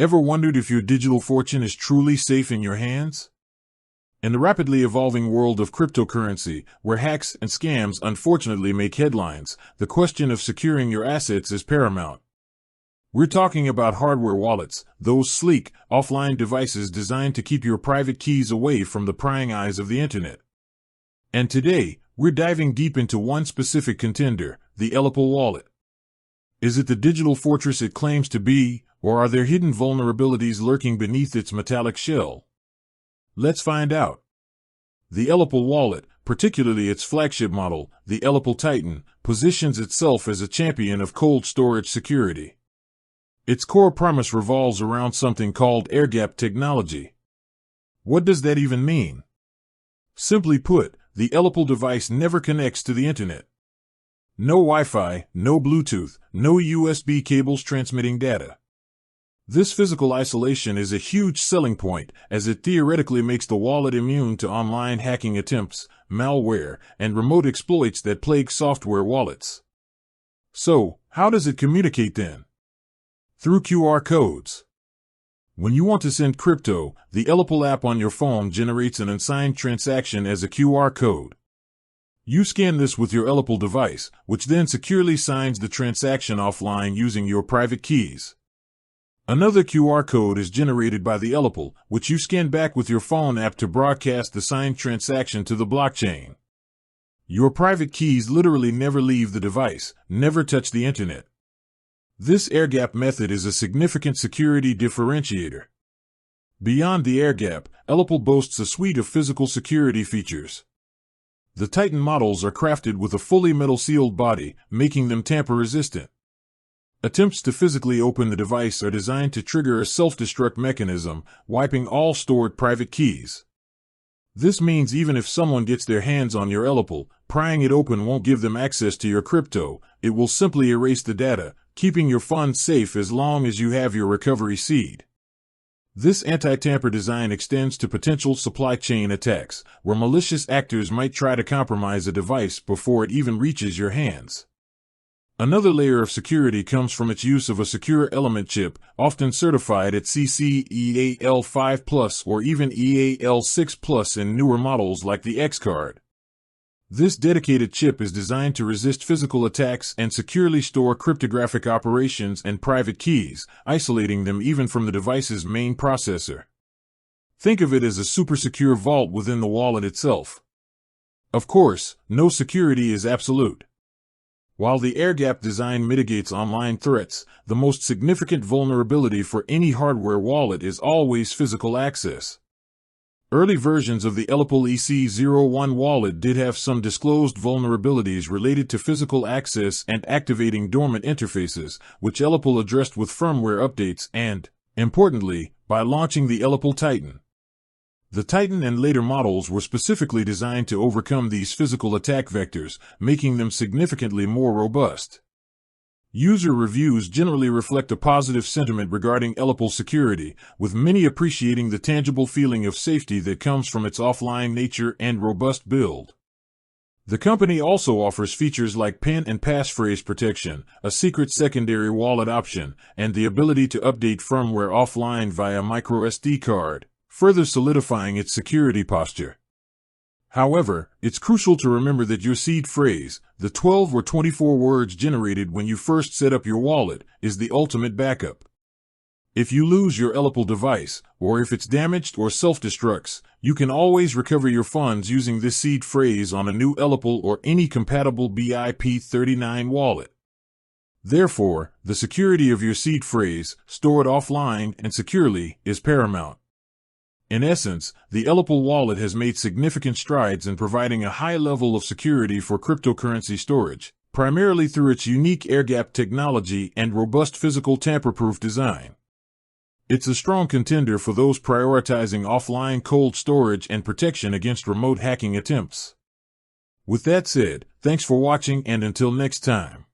Ever wondered if your digital fortune is truly safe in your hands? In the rapidly evolving world of cryptocurrency, where hacks and scams unfortunately make headlines, the question of securing your assets is paramount. We're talking about hardware wallets, those sleek, offline devices designed to keep your private keys away from the prying eyes of the internet. And today, we're diving deep into one specific contender, the Ellipal Wallet. Is it the digital fortress it claims to be, or are there hidden vulnerabilities lurking beneath its metallic shell? Let's find out. The Ellipal Wallet, particularly its flagship model, the Ellipal Titan, positions itself as a champion of cold storage security. Its core premise revolves around something called air-gap technology. What does that even mean? Simply put, the Ellipal device never connects to the internet. No Wi-Fi, no Bluetooth, no USB cables transmitting data. This physical isolation is a huge selling point, as it theoretically makes the wallet immune to online hacking attempts, malware, and remote exploits that plague software wallets. So, how does it communicate then? Through QR codes. When you want to send crypto, the Ellipal app on your phone generates an unsigned transaction as a QR code. You scan this with your Ellipal device, which then securely signs the transaction offline using your private keys. Another QR code is generated by the Ellipal, which you scan back with your phone app to broadcast the signed transaction to the blockchain. Your private keys literally never leave the device, never touch the internet. This air-gap method is a significant security differentiator. Beyond the air-gap, Ellipal boasts a suite of physical security features. The Titan models are crafted with a fully metal-sealed body, making them tamper-resistant. Attempts to physically open the device are designed to trigger a self-destruct mechanism, wiping all stored private keys. This means even if someone gets their hands on your Ellipal, prying it open won't give them access to your crypto. It will simply erase the data, keeping your funds safe as long as you have your recovery seed. This anti-tamper design extends to potential supply chain attacks, where malicious actors might try to compromise a device before it even reaches your hands. Another layer of security comes from its use of a secure element chip, often certified at CC EAL5+ or even EAL6+ in newer models like the X card. This dedicated chip is designed to resist physical attacks and securely store cryptographic operations and private keys, isolating them even from the device's main processor. Think of it as a super secure vault within the wallet itself. Of course, no security is absolute. While the air-gap design mitigates online threats, the most significant vulnerability for any hardware wallet is always physical access. Early versions of the Ellipal EC01 wallet did have some disclosed vulnerabilities related to physical access and activating dormant interfaces, which Ellipal addressed with firmware updates and, importantly, by launching the Ellipal Titan. The Titan and later models were specifically designed to overcome these physical attack vectors, making them significantly more robust. User reviews generally reflect a positive sentiment regarding Ellipal security, with many appreciating the tangible feeling of safety that comes from its offline nature and robust build. The company also offers features like PIN and passphrase protection, a secret secondary wallet option, and the ability to update firmware offline via microSD card, further solidifying its security posture. However, it's crucial to remember that your seed phrase, the 12 or 24 words generated when you first set up your wallet, is the ultimate backup. If you lose your Ellipal device, or if it's damaged or self-destructs, you can always recover your funds using this seed phrase on a new Ellipal or any compatible BIP39 wallet. Therefore, the security of your seed phrase, stored offline and securely, is paramount. In essence, the Ellipal wallet has made significant strides in providing a high level of security for cryptocurrency storage, primarily through its unique air-gap technology and robust physical tamper-proof design. It's a strong contender for those prioritizing offline cold storage and protection against remote hacking attempts. With that said, thanks for watching and until next time.